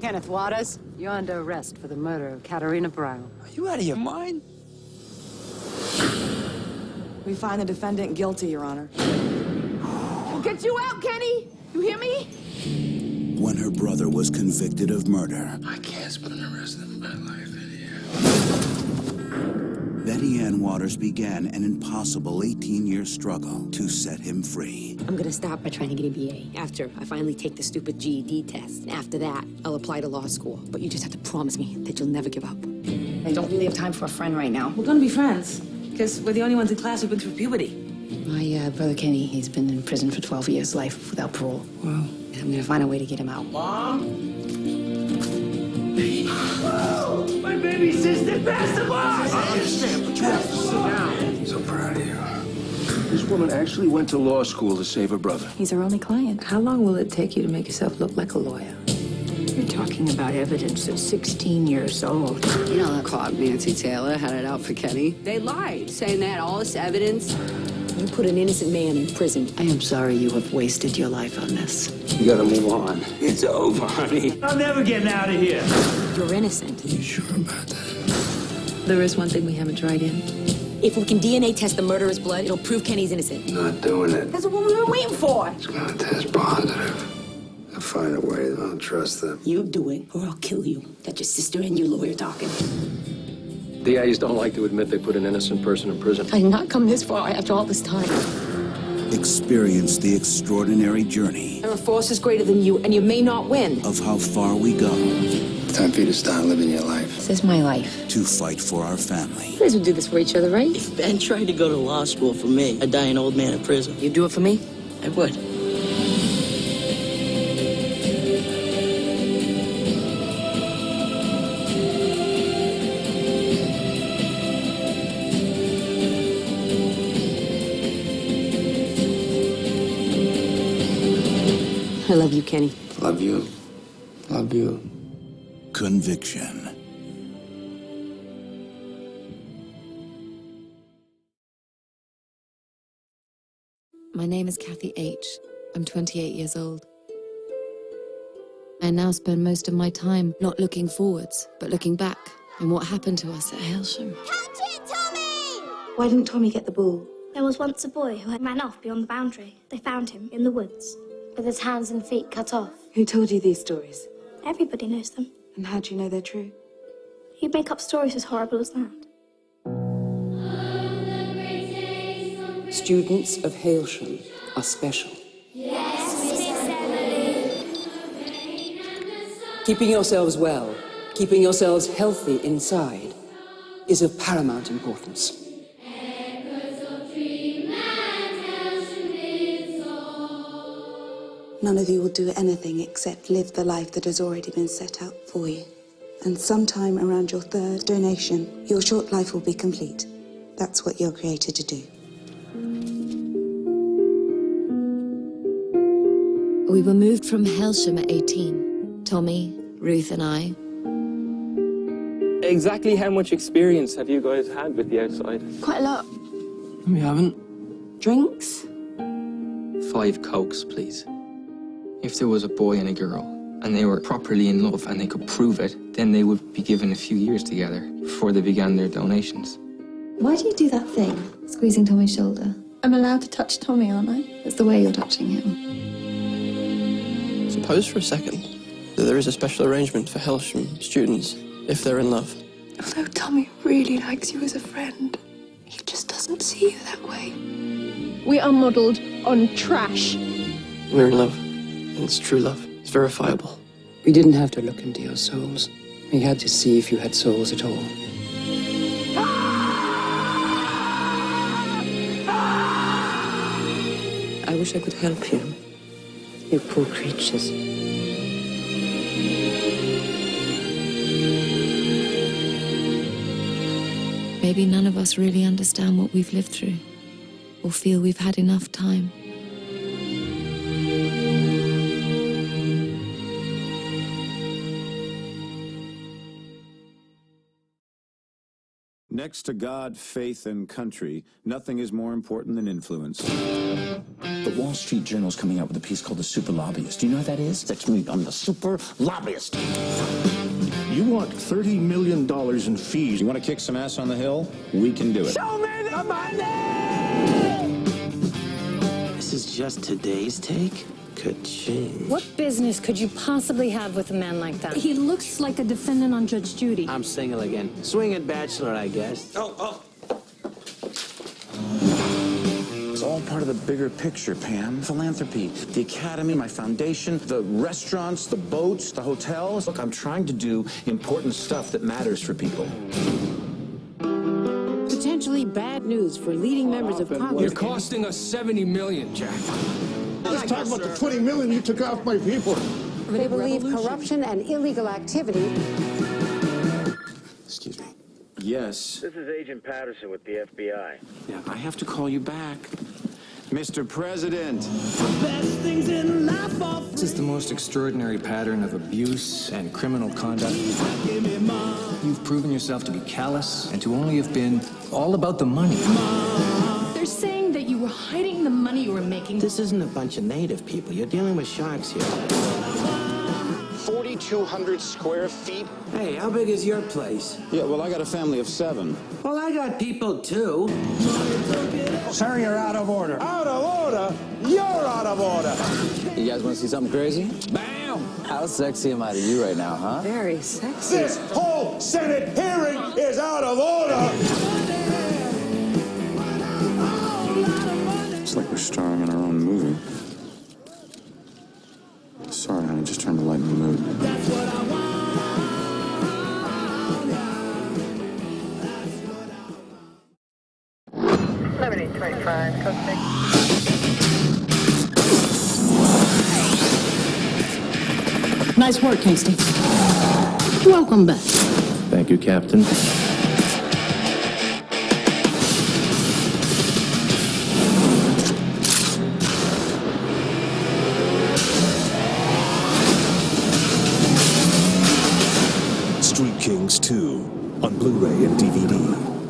Kenneth Waters, you're under arrest for the murder of Katerina Brown. Are you out of your mind? We find the defendant guilty, Your Honor. We'll get you out, Kenny! You hear me? When her brother was convicted of murder, I can't spend the rest of my life in here. Betty Ann Waters began an impossible 18-year struggle to set him free. I'm gonna stop by trying to get a BA after I finally take the stupid GED test. And after that, I'll apply to law school. But you just have to promise me that you'll never give up. I don't really have time for a friend right now. We're gonna be friends, because we're the only ones in class who've been through puberty. My brother Kenny, he's been in prison for 12 years, life without parole. Wow. I'm gonna find a way to get him out. Mom? Oh, my baby sister passed the bar! I understand, but you have to sit down. I'm so proud of you. This woman actually went to law school to save her brother. He's our only client. How long will it take you to make yourself look like a lawyer? You're talking about evidence that's 16 years old. You know that caught Nancy Taylor had it out for Kenny. They lied, saying they had all this evidence. You put an innocent man in prison. I am sorry you have wasted your life on this. You gotta move on. It's over, honey. I'm never getting out of here. You're innocent. You sure about that? There is one thing we haven't tried in. If we can DNA test the murderer's blood, it'll prove Kenny's innocent. Not doing it. That's what we were waiting for. It's gonna test positive. I'll find a way. I don't trust them. You do it, or I'll kill you. That's your sister and your lawyer talking. DAs don't like to admit they put an innocent person in prison. I did not come this far after all this time. Experience the extraordinary journey There are forces greater than you, and you may not win. of how far we go It's time for you to start living your life. This is my life. to fight for our family. You guys would do this for each other, right? If Ben tried to go to law school for me, I'd die an old man in prison. You do it for me? I would. I love you, Kenny. Love you. Love you. Conviction. My name is Kathy H. I'm 28 years old. I now spend most of my time not looking forwards, but looking back and what happened to us at Hailsham. Catch it, Tommy! Why didn't Tommy get the ball? There was once a boy who had ran off beyond the boundary. They found him in the woods, with his hands and feet cut off. Who told you these stories? Everybody knows them. And how do you know they're true? You'd make up stories as horrible as that. Students of Hailsham are special. Keeping yourselves well, keeping yourselves healthy inside, is of paramount importance. None of you will do anything except live the life that has already been set out for you. And sometime around your third donation, your short life will be complete. That's what you're created to do. We were moved from Hailsham at 18. Tommy, Ruth and I. Exactly how much experience have you guys had with the outside? Quite a lot. We haven't. Drinks? 5 Cokes, please. If there was a boy and a girl, and they were properly in love and they could prove it, then they would be given a few years together before they began their donations. Why do you do that thing? Squeezing Tommy's shoulder. I'm allowed to touch Tommy, aren't I? That's the way you're touching him. Suppose for a second that there is a special arrangement for Hailsham students if they're in love. Although Tommy really likes you as a friend, he just doesn't see you that way. We are modelled on trash. We're in love. And it's true love. It's verifiable. We didn't have to look into your souls. We had to see if you had souls at all. I wish I could help you. You poor creatures. Maybe none of us really understand what we've lived through, or feel we've had enough time. Next to God, faith, and country, nothing is more important than influence. The Wall Street Journal's coming out with a piece called The Super Lobbyist. Do you know what that is? That's me. I'm the super lobbyist. You want $30 million in fees. You want to kick some ass on the Hill? We can do it. Show me the money! This is just today's take? Ka-ching. What business could you possibly have with a man like that? He looks like a defendant on Judge Judy. I'm single again. Swinging bachelor, I guess. It's all part of the bigger picture, Pam. Philanthropy, the academy, my foundation, the restaurants, the boats, the hotels. Look, I'm trying to do important stuff that matters for people. Potentially bad news for leading members of Congress. You're costing us $70 million, Jack. Let's talk about the $20 million you took off my people. They believe corruption and illegal activity. Excuse me. Yes. This is Agent Patterson with the FBI. Yeah, I have to call you back. Mr. President. This is the most extraordinary pattern of abuse and criminal conduct. You've proven yourself to be callous and to only have been all about the money. They're saying that you were hiding the money you were making. This isn't a bunch of native people. You're dealing with sharks here. 4,200 square feet? Hey, how big is your place? Yeah, well, I got a family of 7. Well, I got people, too. Sir, you're out of order. Out of order? You're out of order. You guys want to see something crazy? Bam! How sexy am I to you right now, huh? Very sexy. This whole Senate hearing is out of order. It's like we're starring in our own movie. Sorry, honey, just trying to lighten the mood. Nice work, Casey. Welcome back. Thank you, Captain. Street Kings 2 on Blu-ray and DVD.